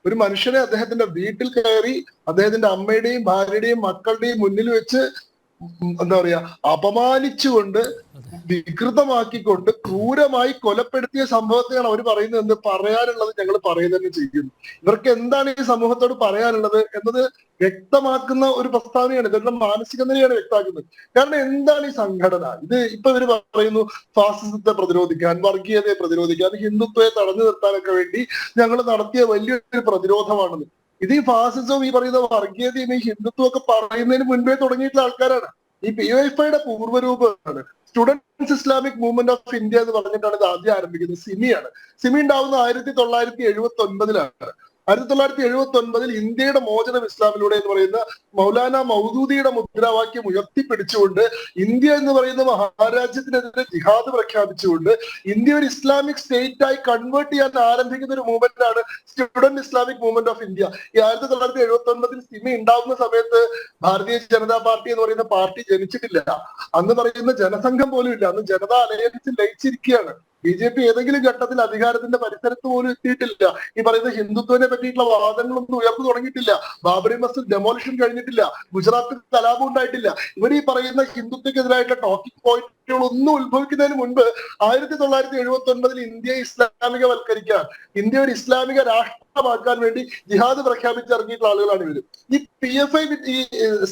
ഒരു മനുഷ്യനെ അദ്ദേഹത്തിന്റെ വീട്ടിൽ കയറി അദ്ദേഹത്തിന്റെ അമ്മയുടെയും ഭാര്യയുടെയും മക്കളുടെയും മുന്നിൽ വെച്ച് എന്താ പറയാ അപമാനിച്ചുകൊണ്ട് വികൃതമാക്കിക്കൊണ്ട് ക്രൂരമായി കൊലപ്പെടുത്തിയ സംഭവത്തെയാണ് അവർ പറയുന്നത്. എന്ന് പറയാനുള്ളത് ഞങ്ങൾ പറയുക തന്നെ ചെയ്യുന്നു. ഇവർക്ക് എന്താണ് ഈ സമൂഹത്തോട് പറയാനുള്ളത് എന്നത് വ്യക്തമാക്കുന്ന ഒരു പ്രസ്താവനയാണ്. ഇവരുടെ മാനസിക നിലയാണ് വ്യക്തമാക്കുന്നത്. കാരണം എന്താണ് ഈ സംഘടന? ഇത് ഇപ്പൊ ഇവര് പറയുന്നു ഫാസിസത്തെ പ്രതിരോധിക്കാൻ, വർഗീയതയെ പ്രതിരോധിക്കാൻ, ഹിന്ദുത്വത്തെ തടഞ്ഞു നിർത്താനൊക്കെ വേണ്ടി ഞങ്ങൾ നടത്തിയ വലിയൊരു പ്രതിരോധമാണെന്ന്. ഇത് ഈ ഫാസിസവും ഈ പറയുന്ന വർഗീയതയും ഈ ഹിന്ദുത്വം ഒക്കെ പറയുന്നതിന് മുൻപേ തുടങ്ങിയിട്ടുള്ള ആൾക്കാരാണ്. ഈ PYFIയുടെ പൂർവ്വരൂപമാണ് students Islamic movement of India എന്ന് പറഞ്ഞിട്ടാണ് ഇത് ആദ്യം ആരംഭിക്കുന്നത്. സിമിയാണ്. സിമി ഉണ്ടാവുന്ന 1979 1979 ഇന്ത്യയുടെ മോചനം ഇസ്ലാമിലൂടെ എന്ന് പറയുന്ന മൗലാന മൗദൂദിയുടെ മുദ്രാവാക്യം ഉയർത്തിപ്പിടിച്ചുകൊണ്ട് ഇന്ത്യ എന്ന് പറയുന്ന മഹാരാജ്യത്തിനെതിരെ ജിഹാദ് പ്രഖ്യാപിച്ചുകൊണ്ട് ഇന്ത്യ ഒരു ഇസ്ലാമിക് സ്റ്റേറ്റ് ആയി കൺവേർട്ട് ചെയ്യാൻ ആരംഭിക്കുന്ന ഒരു മൂവ്മെന്റ് ആണ് student Islamic movement of India. ഈ 1979 സിമി ഉണ്ടാവുന്ന സമയത്ത് ഭാരതീയ ജനതാ പാർട്ടി എന്ന് പറയുന്ന പാർട്ടി ജനിച്ചിട്ടില്ല. അന്ന് പറയുന്ന ജനസംഘം പോലും ഇല്ല. അന്ന് ജനതാ അലയൻസിൽ ലയിച്ചിരിക്കുകയാണ്. BJP ഏതെങ്കിലും ഘട്ടത്തിൽ അധികാരത്തിന്റെ പരിസരത്ത് പോലും എത്തിയിട്ടില്ല. ഈ പറയുന്ന ഹിന്ദുത്വനെ പറ്റിയിട്ടുള്ള വാദങ്ങളൊന്നും ഉയർന്നു തുടങ്ങിയിട്ടില്ല. ബാബറി മസ്ജിദ് ഡെമോളിഷൻ കഴിഞ്ഞിട്ടില്ല. ഗുജറാത്തിൽ കലാപം ഉണ്ടായിട്ടില്ല. ഇവർ ഈ പറയുന്ന ഹിന്ദുത്വക്കെതിരായിട്ടുള്ള ടോക്കിംഗ് പോയിന്റുകളൊന്നും ഉത്ഭവിക്കുന്നതിന് മുൻപ് 1979 ഇന്ത്യയെ ഇസ്ലാമികവൽക്കരിക്കാൻ, ഇന്ത്യ ഒരു ഇസ്ലാമിക രാഷ്ട്രമാക്കാൻ വേണ്ടി ജിഹാദ് പ്രഖ്യാപിച്ചിറങ്ങിയിട്ടുള്ള ആളുകളാണ് ഇവര്. ഈ PFI ഈ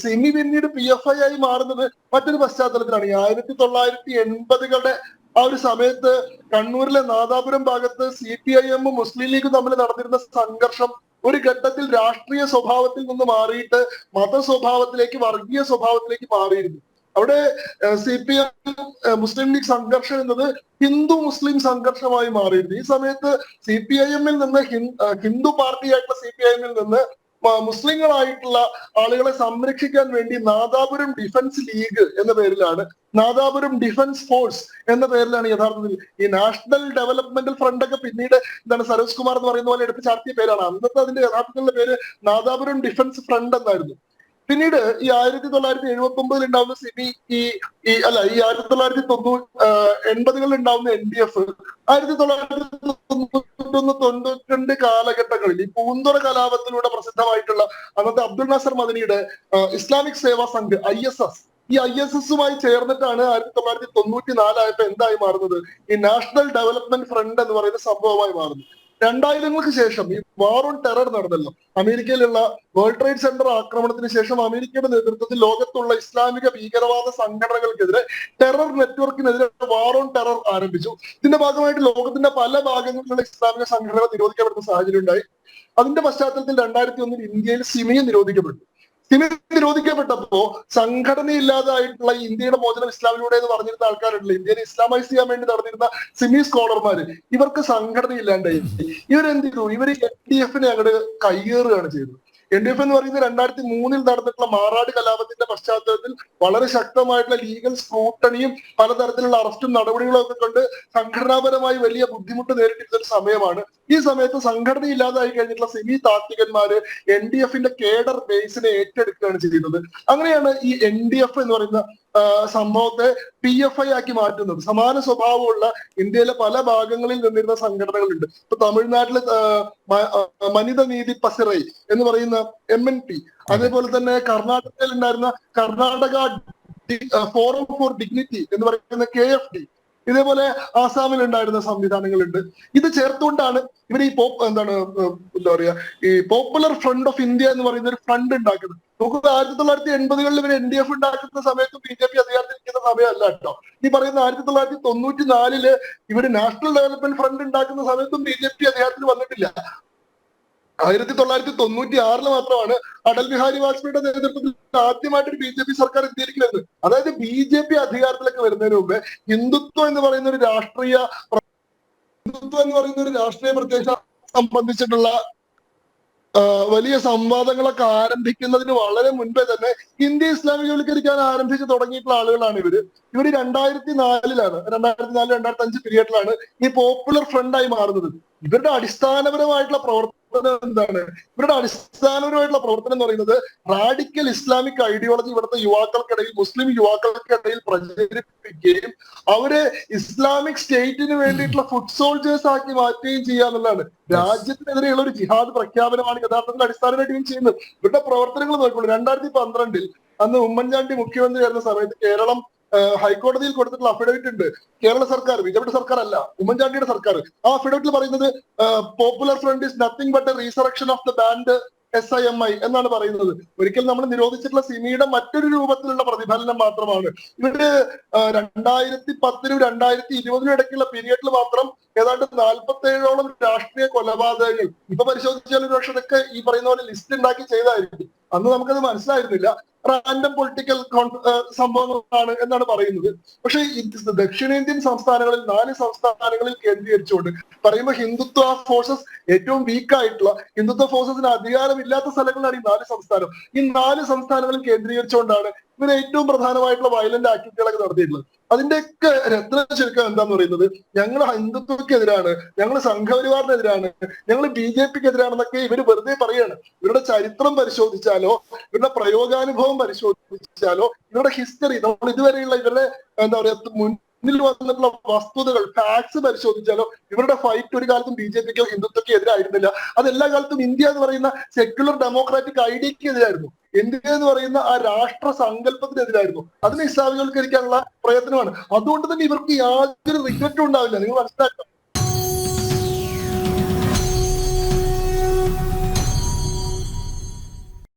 സിമി പിന്നീട് PFI ആയി മാറുന്നത് മറ്റൊരു പശ്ചാത്തലത്തിലാണ്. ഈ 1980കളുടെ ആ ഒരു സമയത്ത് കണ്ണൂരിലെ നാദാപുരം ഭാഗത്ത് CPIM മുസ്ലിം ലീഗും തമ്മിൽ നടന്നിരുന്ന സംഘർഷം ഒരു ഘട്ടത്തിൽ രാഷ്ട്രീയ സ്വഭാവത്തിൽ നിന്ന് മാറിയിട്ട് മത സ്വഭാവത്തിലേക്ക്, വർഗീയ സ്വഭാവത്തിലേക്ക് മാറിയിരുന്നു. അവിടെ CPM മുസ്ലിം ലീഗ് സംഘർഷം എന്നത് ഹിന്ദു മുസ്ലിം സംഘർഷമായി മാറിയിരുന്നു. ഈ സമയത്ത് CPIM നിന്ന് ഹിന്ദു പാർട്ടിയായിട്ടുള്ള CPIM നിന്ന് മുസ്ലിങ്ങളായിട്ടുള്ള ആളുകളെ സംരക്ഷിക്കാൻ വേണ്ടി നാദാപുരം ഡിഫൻസ് ലീഗ് എന്ന പേരിലാണ്, നാദാപുരം ഡിഫൻസ് ഫോഴ്സ് എന്ന പേരിലാണ് യഥാർത്ഥത്തിൽ ഈ നാഷണൽ ഡെവലപ്മെന്റൽ ഫ്രണ്ട് ഒക്കെ പിന്നീട് എന്താണ് സരോജ് കുമാർ എന്ന് പറയുന്ന പോലെ എടുത്ത് ചാർത്തിയ പേരാണ്. അന്നത്തെ അതിന്റെ യഥാർത്ഥത്തിലുള്ള പേര് നാദാപുരം ഡിഫൻസ് ഫ്രണ്ട് എന്നായിരുന്നു. പിന്നീട് ഈ 1979 ഉണ്ടാവുന്ന സിമി ഈ 1980 ഉണ്ടാവുന്ന NDF 1991-92 കാലഘട്ടങ്ങളിൽ ഈ പൂന്തുറ കലാപത്തിലൂടെ പ്രസിദ്ധമായിട്ടുള്ള അന്നത്തെ അബ്ദുൾ നാസർ മദനിയുടെ ഇസ്ലാമിക് സേവാ സംഘ് ISS, ഈ ISSുമായി ചേർന്നിട്ടാണ് 1994 ആയപ്പോ എന്തായി മാറുന്നത്? ഈ നാഷണൽ ഡെവലപ്മെന്റ് ഫ്രണ്ട് എന്ന് പറയുന്ന സംഭവമായി മാറുന്നത്. 2000-ങ്ങൾക്ക് ശേഷം ഈ വാർ ഓൺ ടെറർ നടന്നല്ലോ. അമേരിക്കയിലുള്ള വേൾഡ് ട്രേഡ് സെന്റർ ആക്രമണത്തിന് ശേഷം അമേരിക്കയുടെ നേതൃത്വത്തിൽ ലോകത്തുള്ള ഇസ്ലാമിക ഭീകരവാദ സംഘടനകൾക്കെതിരെ, ടെറർ നെറ്റ്വർക്കിനെതിരെ വാർ ഓൺ ടെറർ ആരംഭിച്ചു. ഇതിന്റെ ഭാഗമായിട്ട് ലോകത്തിന്റെ പല ഭാഗങ്ങളിലുള്ള ഇസ്ലാമിക സംഘടനകൾ നിരോധിക്കപ്പെടുന്ന സാഹചര്യം ഉണ്ടായി. അതിന്റെ പശ്ചാത്തലത്തിൽ 2001 ഇന്ത്യയിൽ സിമി നിരോധിക്കപ്പെട്ടു. സിമി നിരോധിക്കപ്പെട്ടപ്പോ സംഘടനയില്ലാതായിട്ടുള്ള ഇന്ത്യയുടെ മോചനം ഇസ്ലാമിലൂടെ എന്ന് പറഞ്ഞിരുന്ന ആൾക്കാരുണ്ടല്ലോ, ഇന്ത്യയിൽ ഇസ്ലാമൈസ് ചെയ്യാൻ വേണ്ടി നടന്നിരുന്ന സിമി സ്കോളർമാര്, ഇവർക്ക് സംഘടന ഇല്ലാണ്ടായി. ഇവരെന്ത് ചെയ്തു? ഇവര് NDFനെ അങ്ങോട്ട് കയ്യേറുകയാണ് ചെയ്തത്. NDF എന്ന് പറയുന്നത് 2003 നടന്നിട്ടുള്ള മാറാട് കലാപത്തിന്റെ പശ്ചാത്തലത്തിൽ വളരെ ശക്തമായിട്ടുള്ള ലീഗൽ സ്ക്രൂട്ടണിയും പലതരത്തിലുള്ള അറസ്റ്റും നടപടികളും ഒക്കെ കൊണ്ട് സംഘടനാപരമായി വലിയ ബുദ്ധിമുട്ട് നേരിട്ടിരുന്ന ഒരു സമയമാണ്. ഈ സമയത്ത് സംഘടന ഇല്ലാതായി കഴിഞ്ഞിട്ടുള്ള സിമി താത്വികന്മാര് NDFന്റെ കേഡർ ബേസിനെ ഏറ്റെടുക്കുകയാണ് ചെയ്യുന്നത്. അങ്ങനെയാണ് ഈ NDF എന്ന് പറയുന്ന സംഭവത്തെ PFI ആക്കി മാറ്റുന്നത്. സമാന സ്വഭാവമുള്ള ഇന്ത്യയിലെ പല ഭാഗങ്ങളിൽ നിന്നിരുന്ന സംഘടനകളുണ്ട്. ഇപ്പൊ തമിഴ്നാട്ടില് മനിത നീതി പസിറൈ എന്ന് പറയുന്ന MNP, അതേപോലെ തന്നെ കർണാടകയിൽ ഉണ്ടായിരുന്ന കർണാടക ഫോറം ഫോർ ഡിഗ്നിറ്റി എന്ന് പറയുന്ന KFD, ഇതേപോലെ ആസാമിൽ ഉണ്ടായിരുന്ന സംവിധാനങ്ങളുണ്ട്. ഇത് ചേർത്തുകൊണ്ടാണ് ഇവർ ഈ എന്താ പറയാ ഈ പോപ്പുലർ ഫ്രണ്ട് ഓഫ് ഇന്ത്യ എന്ന് പറയുന്ന ഒരു ഫ്രണ്ട് ഉണ്ടാക്കുന്നത്. നമുക്ക് 1980-കളിൽ ഇവർ NDF ഉണ്ടാക്കുന്ന സമയത്ത് BJP അധികാരത്തിലിരിക്കുന്ന സമയമല്ല കേട്ടോ. ഈ പറയുന്ന 1994 ഇവര് നാഷണൽ ഡെവലപ്മെന്റ് ഫ്രണ്ട് ഉണ്ടാക്കുന്ന സമയത്തും BJP അധികാരത്തിൽ വന്നിട്ടില്ല. 1996 മാത്രമാണ് അടൽ ബിഹാരി വാജ്പേയിയുടെ നേതൃത്വത്തിൽ ആദ്യമായിട്ടൊരു BJP സർക്കാർ ഇന്ത്യയിലേക്ക് വരുന്നത്. അതായത് BJP അധികാരത്തിലേക്ക് വരുന്നതിന് മുമ്പ് ഹിന്ദുത്വം എന്ന് പറയുന്ന ഒരു രാഷ്ട്രീയ പ്രത്യേകത സംബന്ധിച്ചിട്ടുള്ള വലിയ സംവാദങ്ങളൊക്കെ ആരംഭിക്കുന്നതിന് വളരെ മുൻപേ തന്നെ ഇന്ത്യ ഇസ്ലാമികവൽക്കരിക്കാൻ ആരംഭിച്ചു തുടങ്ങിയിട്ടുള്ള ആളുകളാണ് ഇവര്. 2004-ലാണ് 2004-2005 പീരിയഡിലാണ് ഈ പോപ്പുലർ ഫ്രണ്ടായി മാറുന്നത്. ഇവരുടെ അടിസ്ഥാനപരമായിട്ടുള്ള പ്രവർത്തനം പ്രവർത്തനം എന്താണ്? ഇവരുടെ അടിസ്ഥാനപരമായിട്ടുള്ള പ്രവർത്തനം എന്ന് പറയുന്നത് റാഡിക്കൽ ഇസ്ലാമിക് ഐഡിയോളജി ഇവിടുത്തെ യുവാക്കൾക്കിടയിൽ, മുസ്ലിം യുവാക്കൾക്കിടയിൽ പ്രചരിപ്പിക്കുകയും അവരെ ഇസ്ലാമിക് സ്റ്റേറ്റിന് വേണ്ടിയിട്ടുള്ള ഫുഡ് സോൾജേഴ്സ് ആക്കി മാറ്റുകയും ചെയ്യുക എന്നുള്ളതാണ്. രാജ്യത്തിനെതിരെയുള്ള ഒരു ജിഹാദ് പ്രഖ്യാപനമാണ് യഥാർത്ഥത്തിൽ അടിസ്ഥാനമായിട്ട് ഇവർ ചെയ്യുന്നത്. ഇവരുടെ പ്രവർത്തനങ്ങൾ നോക്കുള്ളൂ. 2012 അന്ന് ഉമ്മൻചാണ്ടി മുഖ്യമന്ത്രിയായിരുന്ന സമയത്ത് കേരളം ഹൈക്കോടതിയിൽ കൊടുത്തിട്ടുള്ള അഫിഡവിറ്റ് ഉണ്ട്. കേരള സർക്കാർ, ബിജെപിയുടെ സർക്കാർ അല്ല, ഉമ്മൻചാണ്ടിയുടെ സർക്കാർ. ആ അഫിഡവിറ്റിൽ പറയുന്നത് popular front is nothing but a resurrection of the banned SIMI എന്നാണ് പറയുന്നത്. ഒരിക്കലും നമ്മൾ നിരോധിച്ചിട്ടുള്ള സിമിയുടെ മറ്റൊരു രൂപത്തിലുള്ള പ്രതിഫലനം മാത്രമാണ്. ഇവര് 2010-നും 2020-നും ഇടയ്ക്കുള്ള പീരിയഡിൽ മാത്രം ഏതാണ്ട് 47ഓളം രാഷ്ട്രീയ കൊലപാതകങ്ങൾ, ഇപ്പൊ പരിശോധിച്ചാൽ ഒരു പക്ഷേ ഇതൊക്കെ ഈ പറയുന്ന പോലെ ലിസ്റ്റ് ഉണ്ടാക്കി ചെയ്തായിരിക്കും. അന്ന് നമുക്കത് മനസ്സിലായിരുന്നില്ല. റാൻഡം പൊളിറ്റിക്കൽ സംഭവങ്ങളാണ് എന്നാണ് പറയുന്നത്. പക്ഷേ ദക്ഷിണേന്ത്യൻ സംസ്ഥാനങ്ങളിൽ 4 സംസ്ഥാനങ്ങളിൽ കേന്ദ്രീകരിച്ചുകൊണ്ട് പറയുമ്പോൾ ഹിന്ദുത്വ ഫോഴ്സസ് ഏറ്റവും വീക്കായിട്ടുള്ള, ഹിന്ദുത്വ ഫോഴ്സസിന് അധികാരമില്ലാത്ത സ്ഥലങ്ങളിലാണ് ഈ 4 സംസ്ഥാനം. ഈ 4 സംസ്ഥാനങ്ങളിൽ കേന്ദ്രീകരിച്ചുകൊണ്ടാണ് ഇവർ ഏറ്റവും പ്രധാനമായിട്ടുള്ള വയലന്റ് ആക്ടിവിറ്റികളൊക്കെ നടത്തിയിട്ടുള്ളത്. അതിന്റെയൊക്കെ രത്ന ചുരുക്കം എന്താന്ന് പറയുന്നത്, ഞങ്ങൾ ഹിന്ദുത്വക്കെതിരാണ്, ഞങ്ങൾ സംഘപരിവാറിനെതിരാണ്, ഞങ്ങൾ BJPക്ക് എതിരാണെന്നൊക്കെ ഇവർ വെറുതെ പറയാണ്. ഇവരുടെ ചരിത്രം പരിശോധിച്ചാലോ, ഇവരുടെ പ്രയോഗാനുഭവം പരിശോധിച്ചാലോ, ഇവരുടെ ഹിസ്റ്ററി, നമ്മൾ ഇതുവരെയുള്ള ഇവരുടെ എന്താ പറയാ മുന്നിൽ വന്നിട്ടുള്ള വസ്തുതകൾ, ഫാക്ട്സ് പരിശോധിച്ചാലോ ഇവരുടെ ഫൈറ്റ് ഒരു കാലത്തും BJPക്കോ ഹിന്ദുത്വക്കോ എതിരായിരുന്നില്ല. അതെല്ലാ കാലത്തും ഇന്ത്യ എന്ന് പറയുന്ന സെക്യുലർ ഡെമോക്രാറ്റിക് ഐഡിയക്ക് എതിരായിരുന്നു. ഇന്ത്യ എന്ന് പറയുന്ന ആ രാഷ്ട്ര സങ്കല്പത്തിനെതിരായിരുന്നു. അതിനെ ഇസ്ലാമികവൽക്കരിക്കാനുള്ള പ്രയത്നമാണ്. അതുകൊണ്ട് തന്നെ ഇവർക്ക് യാതൊരു റിഗ്രറ്റും ഉണ്ടാവില്ല. നിങ്ങൾ മനസ്സിലാക്കണം.